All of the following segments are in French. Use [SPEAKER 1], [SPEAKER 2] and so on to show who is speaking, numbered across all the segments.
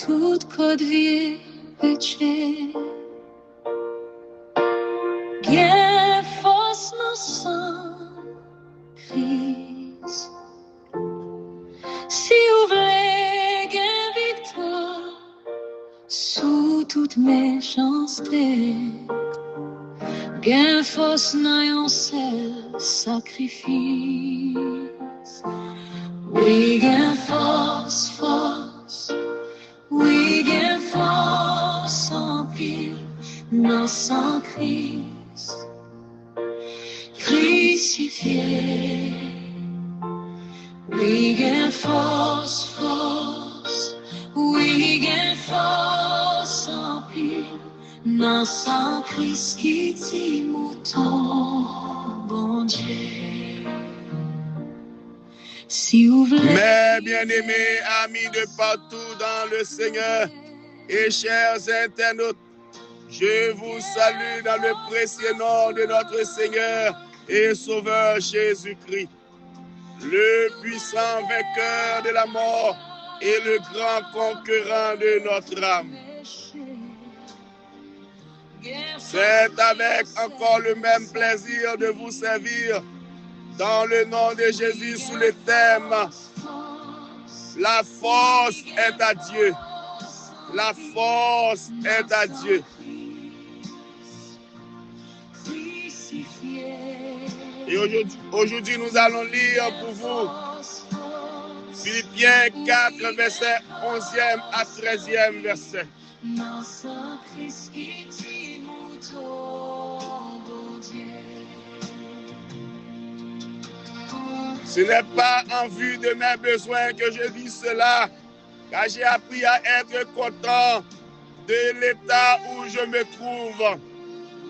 [SPEAKER 1] toute côte vie péché. Gain force dans sang Christ. Si vous voulez gain victoire sous toute méchanceté, gain force dans un seul sacrifice. Oui, gain force, force. Oui, gain force en pile dans sang Christ. Crucifié. Oui, gain force, force. Oui, gain force en pile dans sang Christ qui dit mouton, bon Dieu. Si vous voulez.
[SPEAKER 2] Mes bien-aimés amis de partout dans le Seigneur et chers internautes, je vous salue dans le précieux nom de notre Seigneur et Sauveur Jésus-Christ, le puissant vainqueur de la mort et le grand conquérant de notre âme. C'est avec encore le même plaisir de vous servir dans le nom de Jésus sous le thème « La force est à Dieu ». La force est à Dieu. Et aujourd'hui, nous allons lire pour vous Philippiens 4, verset 11e à 13e verset. Ce n'est pas en vue de mes besoins que je dis cela, car j'ai appris à être content de l'état où je me trouve.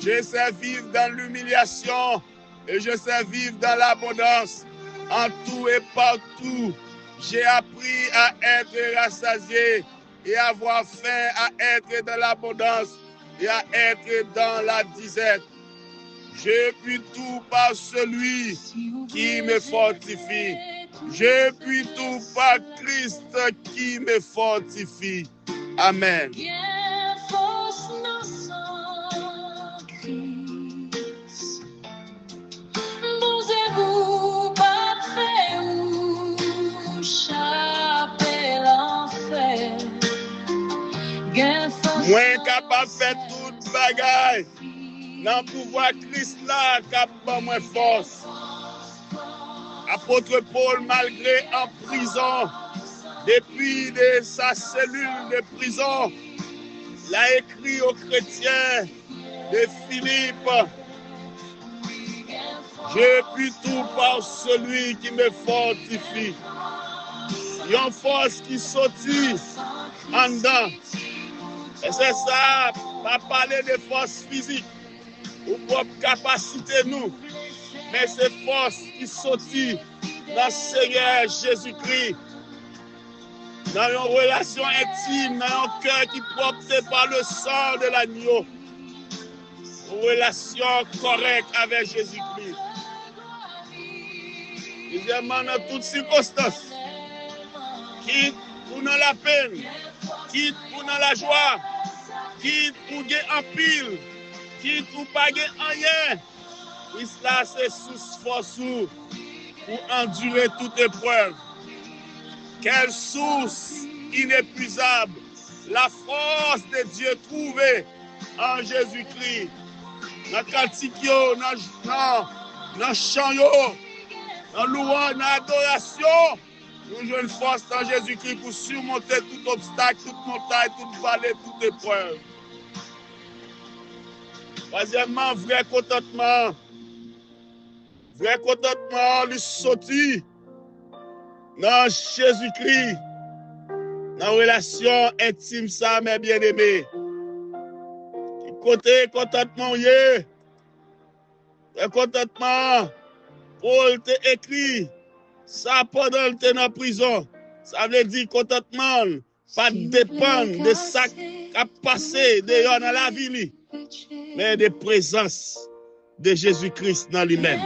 [SPEAKER 2] Je sais vivre dans l'humiliation et je sais vivre dans l'abondance. En tout et partout, j'ai appris à être rassasié et avoir faim, à être dans l'abondance et à être dans la disette. Je puis tout par celui qui me fortifie. Je puis tout par Christ qui me fortifie. Amen. Moins capable de faire toute bagaille. Dans le pouvoir Christ là, capable moins force. Apôtre Paul, malgré en prison, depuis sa cellule de prison, il a écrit aux chrétiens de Philippe: je puis tout par celui qui me fortifie. Il y a une force qui sortit en dedans. Et c'est ça, pas parler de force physique ou propre capacité nous, mais c'est force qui sortit dans le Seigneur Jésus-Christ, dans une relation intime, dans un cœur qui est porté par le sang de l'agneau, une relation correcte avec Jésus-Christ. Deuxièmement, dans toutes circonstances, quitte pour dans la peine, quitte pour dans la joie, quitte pour gagner en pile, quitte pour pas gagner rien, cela c'est sous force pour endurer toute épreuve. Quelle source inépuisable, la force de Dieu trouvée en Jésus-Christ. Dans cantique, dans chant, dans louange, dans adoration, nous jouons une force dans Jésus-Christ pour surmonter tout obstacle, toute montagne, toute vallée, toute épreuve. Troisièmement, vrai contentement lui sortit dans Jésus-Christ, dans une relation intime, ça, mes bien-aimés. Côté contentement, le contentement, Paul t'a écrit ça pendant qu'il était en prison. Ça veut dire contentement, pas dépendre de ça qui a passé dehors dans la vie, mais de présence de Jésus-Christ dans lui-même.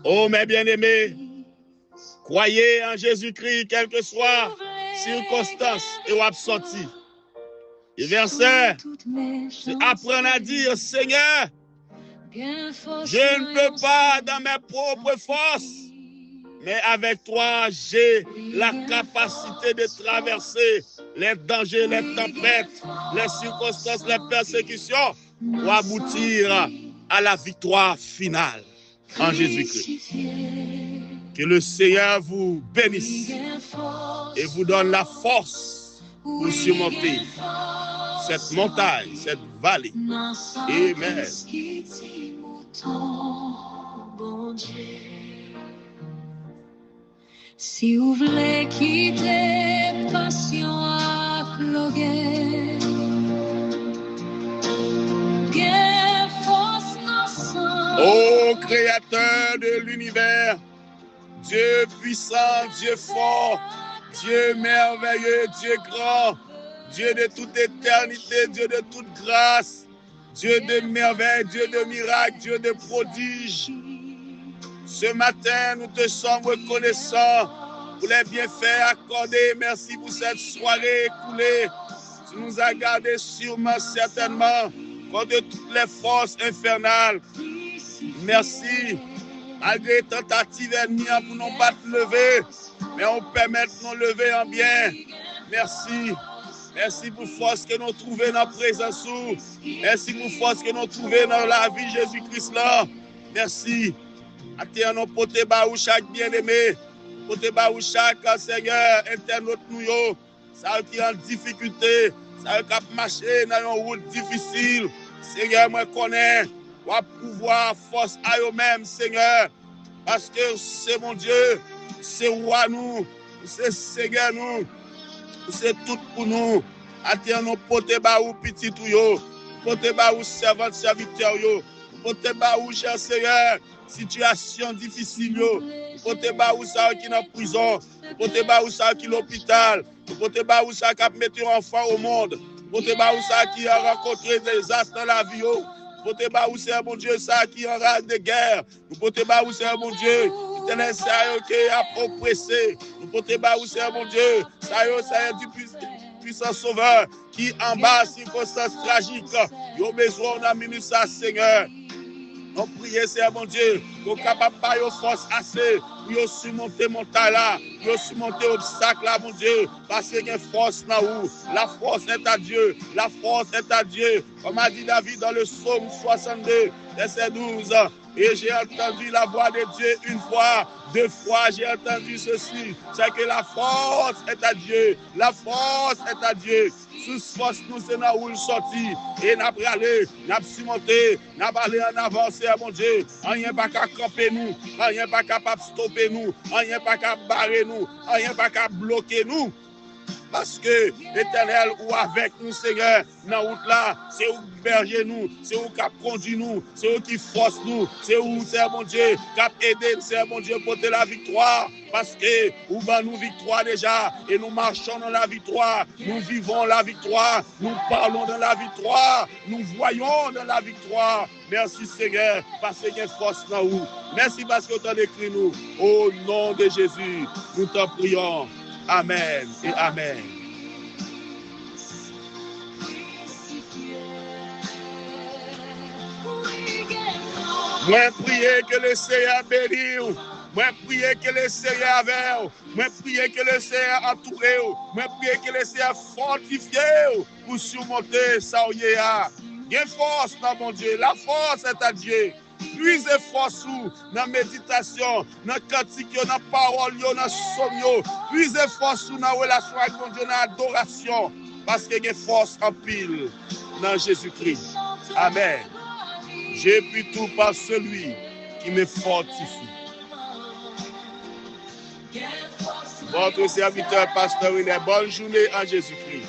[SPEAKER 2] Oh, mes bien-aimés, croyez en Jésus-Christ, quelle que soit circonstance et ou sorti. Et verset, c'est apprendre à dire, Seigneur, je ne peux pas dans mes propres forces, mais avec toi, j'ai la capacité de traverser les dangers, les tempêtes, les circonstances, les persécutions pour aboutir à la victoire finale en Jésus-Christ. Que le Seigneur vous bénisse et vous donne la force pour surmonter cette montagne, cette vallée. Amen.
[SPEAKER 1] Si vous voulez quitter passion à cloguer,
[SPEAKER 2] ô Créateur de l'univers, Dieu puissant, Dieu fort, Dieu merveilleux, Dieu grand, Dieu de toute éternité, Dieu de toute grâce, Dieu de merveille, Dieu de miracles, Dieu de prodiges. Ce matin, nous te sommes reconnaissants pour les bienfaits accordés. Merci pour cette soirée écoulée. Tu nous as gardés sûrement, certainement, contre toutes les forces infernales. Merci. Malgré tentatives ennemies pour nous battre lever, mais on permet de nous lever en bien. Merci. Merci pour force que nous trouvons dans la présence. Merci pour force que nous trouvons dans la vie Jésus-Christ là. Merci. À nous porter baou chaque bien-aimé, porter baou chaque Seigneur, internaute nous, ça qui est en difficulté, ça qui a marché dans une route difficile. Seigneur, moi connais, ou pouvoir force à eux-mêmes, Seigneur, parce que c'est mon Dieu, c'est roi nous, c'est Seigneur nous, c'est tout pour nous. À nous porter baou petit tout yo, porter baou servant serviteur yo, porter baou cher Seigneur. Situation difficile, pour te ba ou ça qui est en prison, pour te ba ou ça qui est l'hôpital, pour te ba ou ça qui a mis un enfant au monde, pour te ba ou ça qui a rencontré des astres dans la vie, pour te ba ou c'est mon Dieu ça qui est en rage de guerre, pour te ba ou c'est mon Dieu qui te laisse qui a oppressé, pour te ba ou c'est mon Dieu, ça y est du puissant sauveur qui en bas circonstances tragiques, il a besoin d'un minute ça Seigneur. On prie, Seigneur mon Dieu, qu'on soit capable de faire force assez pour surmonter montagne là, pour surmonter obstacle là, mon Dieu, parce qu'il y a une force là où la force est à Dieu, la force est à Dieu. Comme a dit David dans le psaume 62, verset 12, et j'ai entendu la voix de Dieu une fois, deux fois, j'ai entendu ceci, c'est que la force est à Dieu, la force est à Dieu. Sous force nous c'est là où il sortit et n'a pas aller, n'a pas surmonter, n'a pas aller en avant, mon Dieu. Rien pas qu'à camper nous, rien pas capable de stopper nous, rien pas qu'à barrer nous, rien pas qu'à bloquer nous. Parce que l'Éternel ou avec nous, Seigneur, dans la route là, c'est où berger nous, c'est où qui conduit nous, c'est où qui force nous, c'est où, c'est mon Dieu, qui a aidé, c'est mon Dieu, porter la victoire. Parce que où ben nous victoire déjà, et nous marchons dans la victoire, nous vivons la victoire, nous parlons de la victoire, nous voyons dans la victoire. Merci Seigneur, parce qu'il y a une force dans nous. Merci parce que tu as écrit nous. Au nom de Jésus, nous t'en prions. Amen et Amen. Moi, prier que le Seigneur bénisse. Moi, prier que le Seigneur avec vous. Moi, prier que le Seigneur entoure vous. Moi, prier que le Seigneur fortifie pour surmonter ça. Il y a force dans mon Dieu. La force est à Dieu. Puisez force dans la méditation, dans la cantique, dans la parole, dans le somme. Puisez force dans la relation avec mon Dieu, dans l'adoration. Parce qu'il y a force en pile dans Jésus-Christ. Amen. J'ai pu tout par celui qui me fortifie. Votre serviteur, pasteur, une bonne journée en Jésus-Christ.